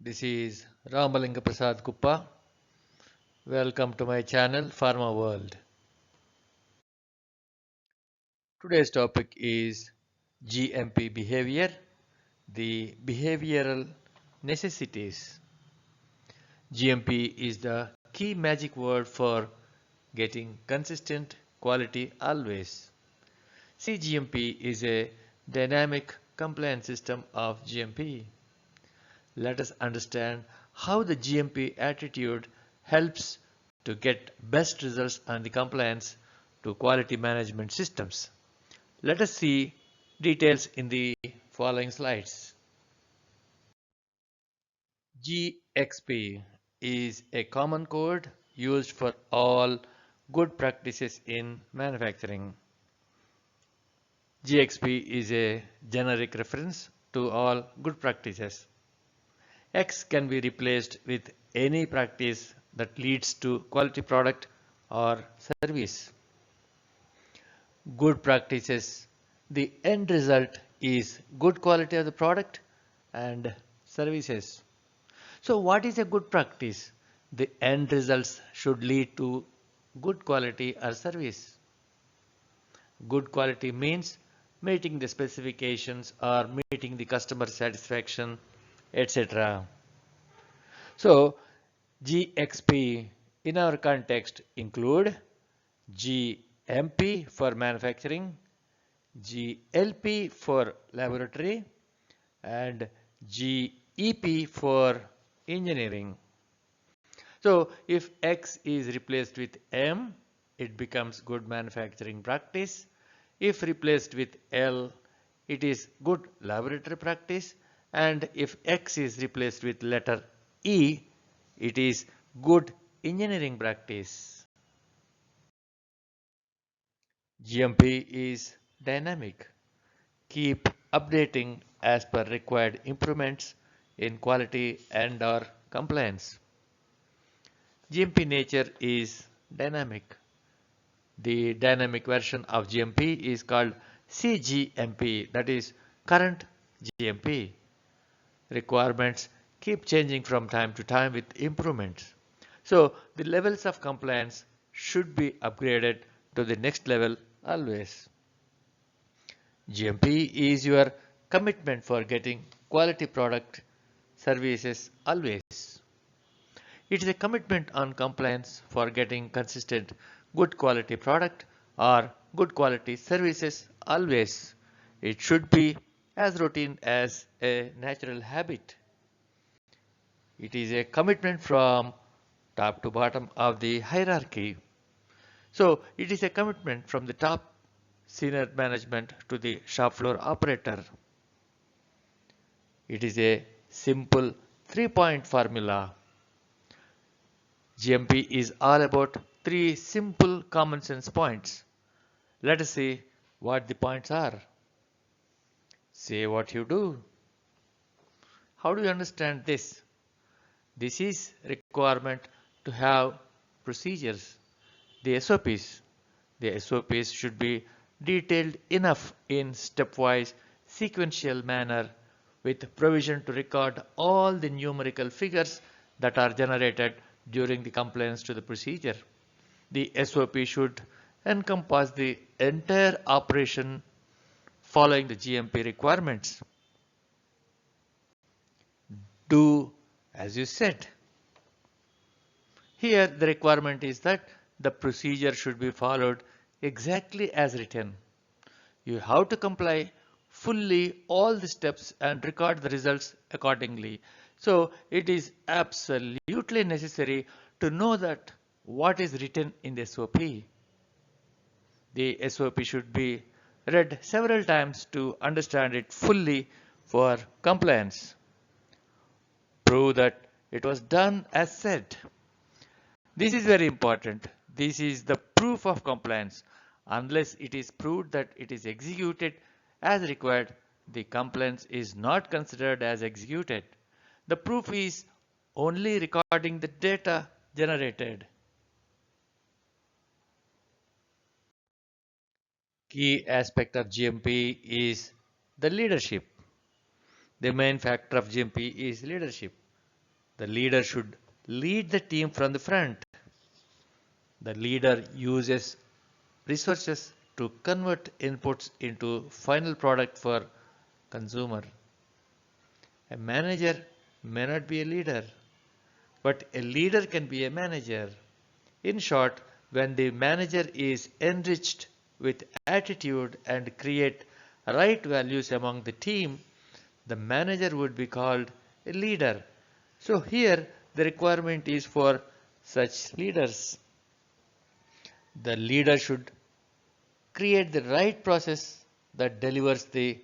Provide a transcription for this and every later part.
This is Ramalinga Prasad Kuppa. Welcome to my channel Pharma World. Today's topic is GMP behavior, the behavioral necessities. GMP is the key magic word for getting consistent quality always. CGMP is a dynamic compliance system of GMP. Let us understand how the GMP attitude helps to get best results on the compliance to quality management systems. Let us see details in the following slides. GXP is a common code used for all good practices in manufacturing. GXP is a generic reference to all good practices. X can be replaced with any practice that leads to quality product or service. Good practices. The end result is good quality of the product and services. So what is a good practice? The end results should lead to good quality or service. Good quality means meeting the specifications or meeting the customer satisfaction, etc. So GXP in our context include GMP for manufacturing, GLP for laboratory, and GEP for engineering. So if X is replaced with M, it becomes good manufacturing practice. If replaced with L, it is good laboratory practice. And if X is replaced with letter E, it is good engineering practice. GMP is dynamic. Keep updating as per required improvements in quality and or compliance. GMP nature is dynamic. The dynamic version of GMP is called CGMP, that is current GMP. Requirements keep changing from time to time with improvements. So the levels of compliance should be upgraded to the next level always. GMP is your commitment for getting quality product services always. It is a commitment on compliance for getting consistent good quality product or good quality services always. It should be as routine as a natural habit. It is a commitment from top to bottom of the hierarchy. So it is a commitment from the top senior management to the shop floor operator. It is a simple 3-point formula. GMP is all about 3 simple common sense points. Let us see what the points are. Say what you do. How do you understand this? This is requirement to have procedures, the SOPs. The SOPs should be detailed enough in stepwise sequential manner with provision to record all the numerical figures that are generated during the compliance to the procedure. The SOP should encompass the entire operation following the GMP requirements. Do as you said. Here the requirement is that the procedure should be followed exactly as written. You have to comply fully all the steps and record the results accordingly. So it is absolutely necessary to know that what is written in the SOP. The SOP should be read several times to understand it fully for compliance. Prove that it was done as said. This is very important. This is the proof of compliance. Unless it is proved that it is executed as required, the compliance is not considered as executed. The proof is only recording the data generated. Key aspect of GMP is the leadership. The main factor of GMP is leadership. The leader should lead the team from the front. The leader uses resources to convert inputs into final product for consumer. A manager may not be a leader, but a leader can be a manager. In short, when the manager is enriched with attitude and create right values among the team, the manager would be called a leader. So here the requirement is for such leaders. The leader should create the right process that delivers the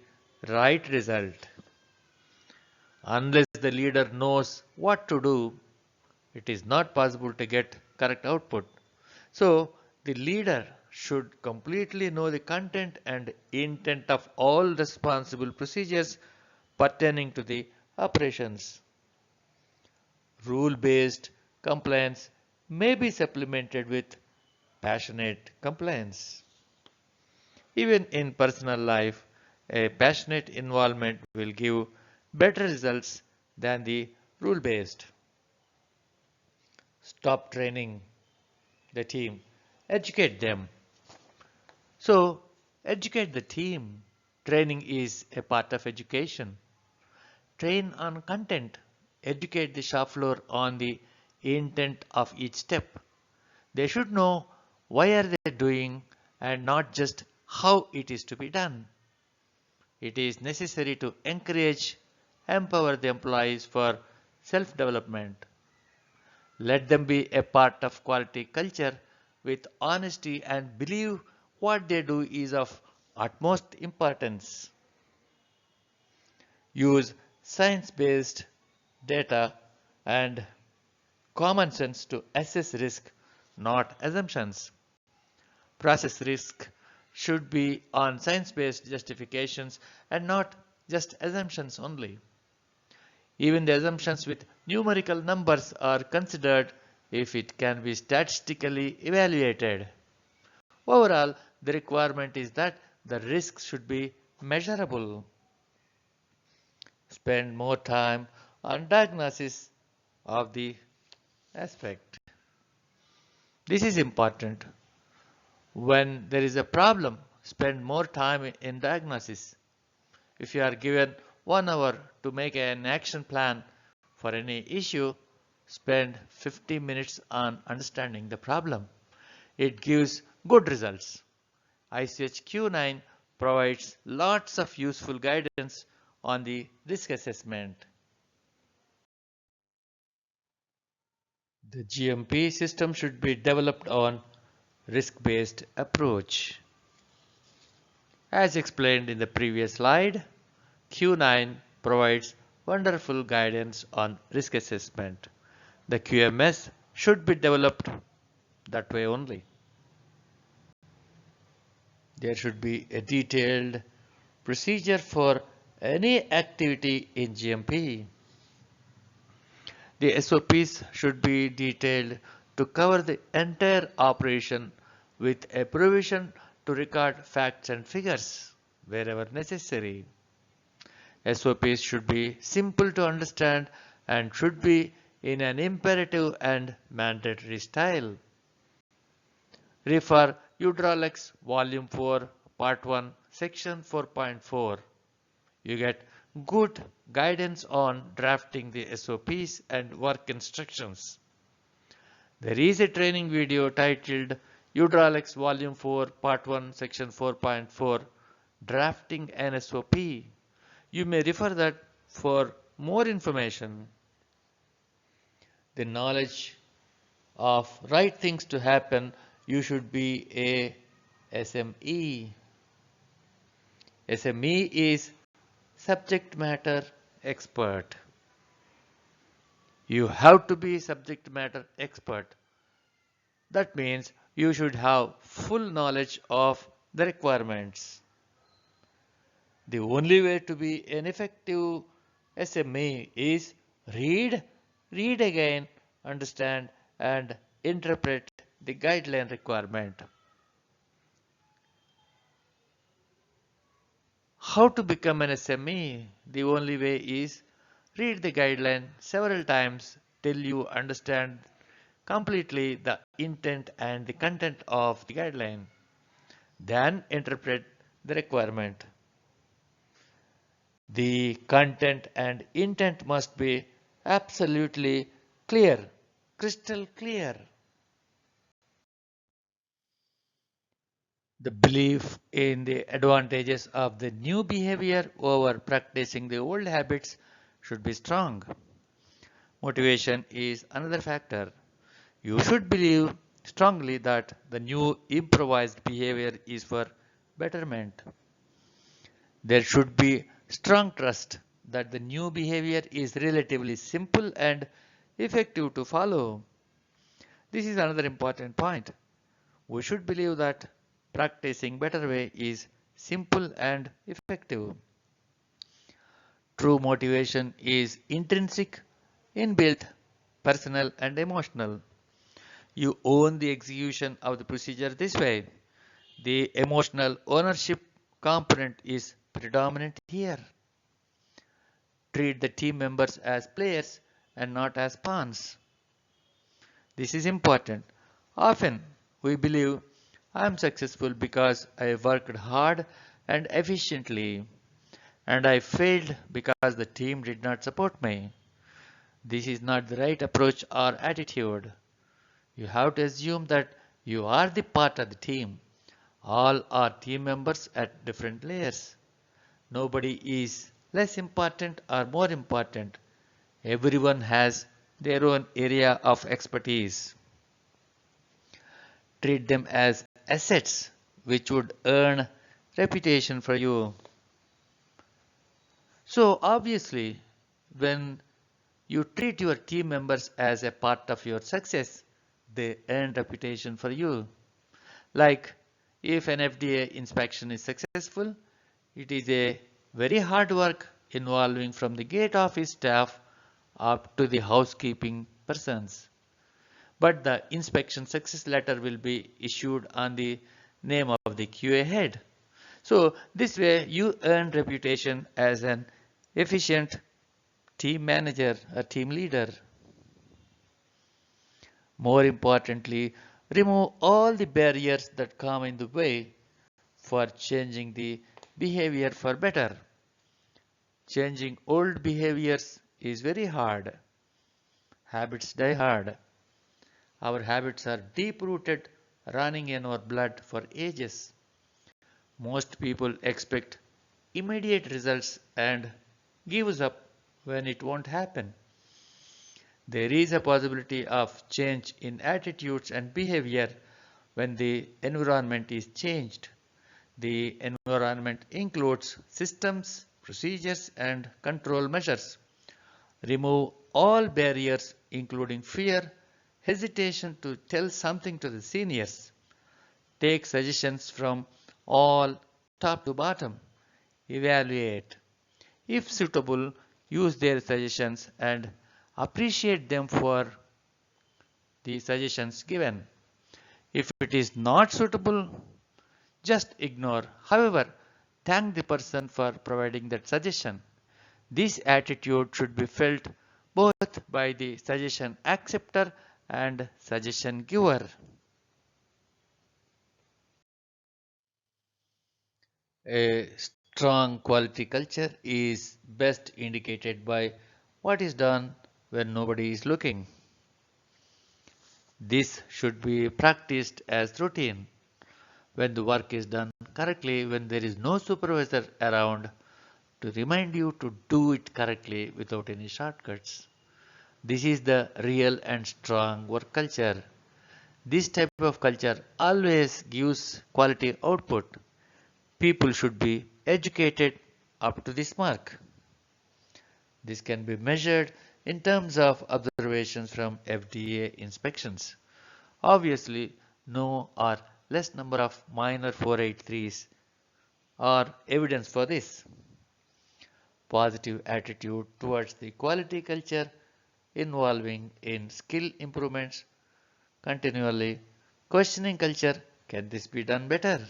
right result. Unless the leader knows what to do, it is not possible to get correct output. So the leader should completely know the content and intent of all responsible procedures pertaining to the operations. Rule-based compliance may be supplemented with passionate compliance. Even in personal life, a passionate involvement will give better results than the rule-based. Stop training the team, educate them. So, educate the team. Training is a part of education. Train on content. Educate the shop floor on the intent of each step. They should know why are they doing and not just how it is to be done. It is necessary to encourage, empower the employees for self-development. Let them be a part of quality culture with honesty and believe what they do is of utmost importance. Use science-based data and common sense to assess risk, not assumptions. Process risk should be on science-based justifications and not just assumptions only. Even the assumptions with numerical numbers are considered if it can be statistically evaluated. Overall, the requirement is that the risks should be measurable. Spend more time on diagnosis of the aspect. This is important. When there is a problem, spend more time in diagnosis. If you are given 1 hour to make an action plan for any issue, spend 50 minutes on understanding the problem. It gives good results. ICH Q9 provides lots of useful guidance on the risk assessment. The GMP system should be developed on risk-based approach. As explained in the previous slide, Q9 provides wonderful guidance on risk assessment. The QMS should be developed that way only. There should be a detailed procedure for any activity in GMP. The SOPs should be detailed to cover the entire operation with a provision to record facts and figures wherever necessary. SOPs should be simple to understand and should be in an imperative and mandatory style. Refer Hydraulics Volume 4, Part 1, Section 4.4. You get good guidance on drafting the SOPs and work instructions. There is a training video titled Hydraulics Volume 4, Part 1, Section 4.4, Drafting an SOP. You may refer that for more information. The knowledge of right things to happen, you should be a SME. SME is subject matter expert. You have to be subject matter expert. That means you should have full knowledge of the requirements. The only way to be an effective SME is read again, understand and interpret the guideline requirement. How to become an SME? The only way is Read the guideline several times till you understand completely the intent and the content of the guideline. Then interpret the requirement. The content and intent must be absolutely clear, crystal clear. The belief in the advantages of the new behavior over practicing the old habits should be strong. Motivation is another factor. You should believe strongly that the new improvised behavior is for betterment. There should be strong trust that the new behavior is relatively simple and effective to follow. This is another important point. We should believe that practicing better way is simple and effective. True motivation is intrinsic, inbuilt, personal and emotional. You own the execution of the procedure this way. The emotional ownership component is predominant here. Treat the team members as players and not as pawns. This is important. Often we believe I am successful because I worked hard and efficiently, and I failed because the team did not support me. This is not the right approach or attitude. You have to assume that you are the part of the team. All are team members at different layers. Nobody is less important or more important. Everyone has their own area of expertise. Treat them as assets which would earn reputation for you. So obviously, when you treat your team members as a part of your success, they earn reputation for you. Like if an FDA inspection is successful, it is a very hard work involving from the gate office staff up to the housekeeping persons. But the inspection success letter will be issued on the name of the QA head. So this way you earn reputation as an efficient team manager or team leader. More importantly, remove all the barriers that come in the way for changing the behavior for better. Changing old behaviors is very hard. Habits die hard. Our habits are deep rooted, running in our blood for ages. Most people expect immediate results and gives up when it won't happen. There is a possibility of change in attitudes and behavior when the environment is changed. The environment includes systems, procedures, and control measures. Remove all barriers, including fear, hesitation to tell something to the seniors. Take suggestions from all top to bottom. Evaluate. If suitable, use their suggestions and appreciate them for the suggestions given. If it is not suitable, just ignore. However, thank the person for providing that suggestion. This attitude should be felt both by the suggestion acceptor and suggestion giver. A strong quality culture is best indicated by what is done when nobody is looking. This should be practiced as routine when the work is done correctly, when there is no supervisor around to remind you to do it correctly without any shortcuts. This is the real and strong work culture. This type of culture always gives quality output. People should be educated up to this mark. This can be measured in terms of observations from FDA inspections. Obviously, no or less number of minor 483s are evidence for this. Positive attitude towards the quality culture involving in skill improvements continually. Questioning culture, can this be done better?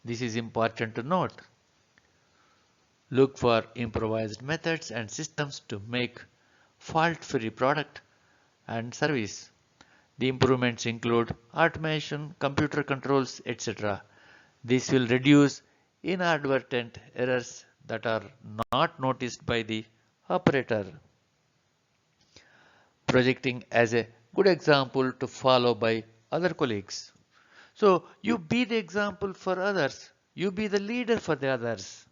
This is important to note. Look for improvised methods and systems to make fault-free product and service. The improvements include automation, computer controls, etc. This will reduce inadvertent errors that are not noticed by the operator. Projecting as a good example to follow by other colleagues. So you be the example for others. You be the leader for the others.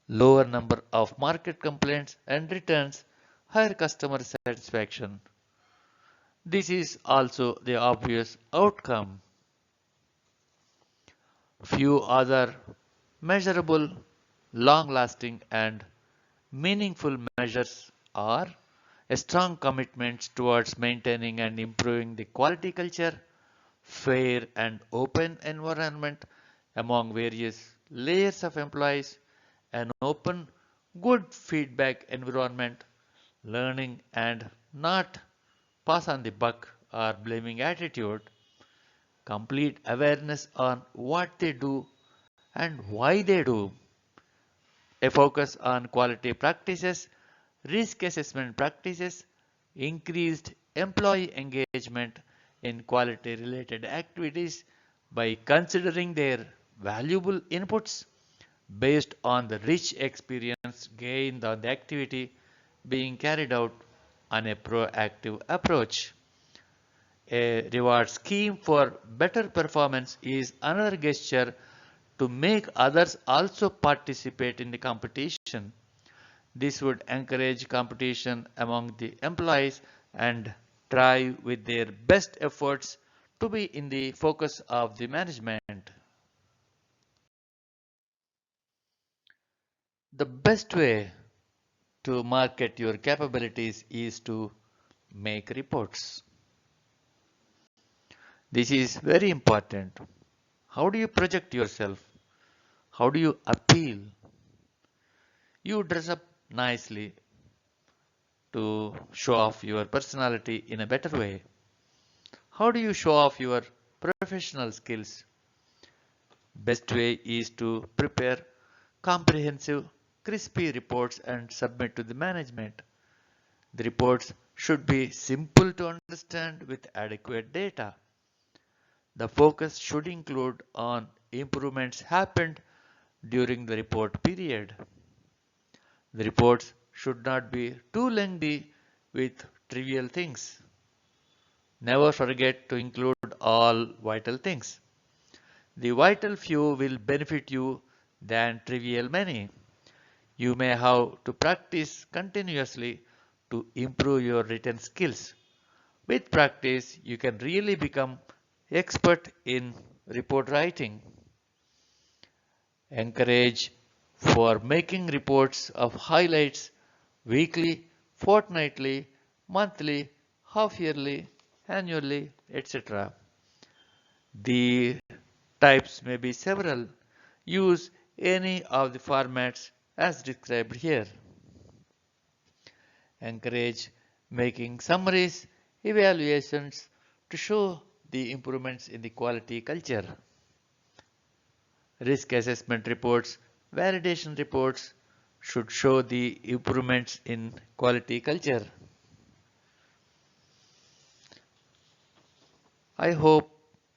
Lower number of market complaints and returns, higher customer satisfaction. This is also the obvious outcome. Few other measurable, long-lasting and meaningful measures are a strong commitment towards maintaining and improving the quality culture, fair and open environment among various layers of employees, an open, good feedback environment, learning and not pass on the buck or blaming attitude, complete awareness on what they do and why they do, a focus on quality practices, risk assessment practices, increased employee engagement in quality related activities by considering their valuable inputs based on the rich experience gained on the activity being carried out on a proactive approach. A reward scheme for better performance is another gesture to make others also participate in the competition. This would encourage competition among the employees and try with their best efforts to be in the focus of the management. The best way to market your capabilities is to make reports. This is very important. How do you project yourself? How do you appeal? You dress up nicely to show off your personality in a better way. How do you show off your professional skills? Best way is to prepare comprehensive, crispy reports and submit to the management. The reports should be simple to understand with adequate data. The focus should include on improvements happened during the report period. The reports should not be too lengthy with trivial things. Never forget to include all vital things. The vital few will benefit you than trivial many. You may have to practice continuously to improve your written skills. With practice, you can really become expert in report writing. Encourage for making reports of highlights weekly, fortnightly, monthly, half yearly, annually, etc. The types may be several. Use any of the formats as described here. Encourage making summaries, evaluations to show the improvements in the quality culture. Risk assessment reports, validation reports should show the improvements in quality culture. I hope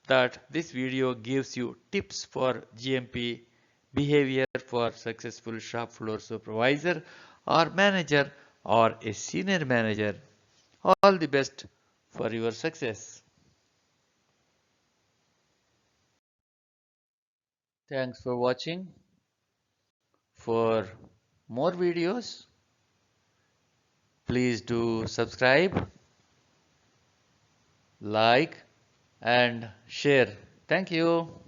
that this video gives you tips for GMP behavior for successful shop floor supervisor or manager or a senior manager. All the best for your success. Thanks for watching. For more videos, please do subscribe, like and share. Thank you.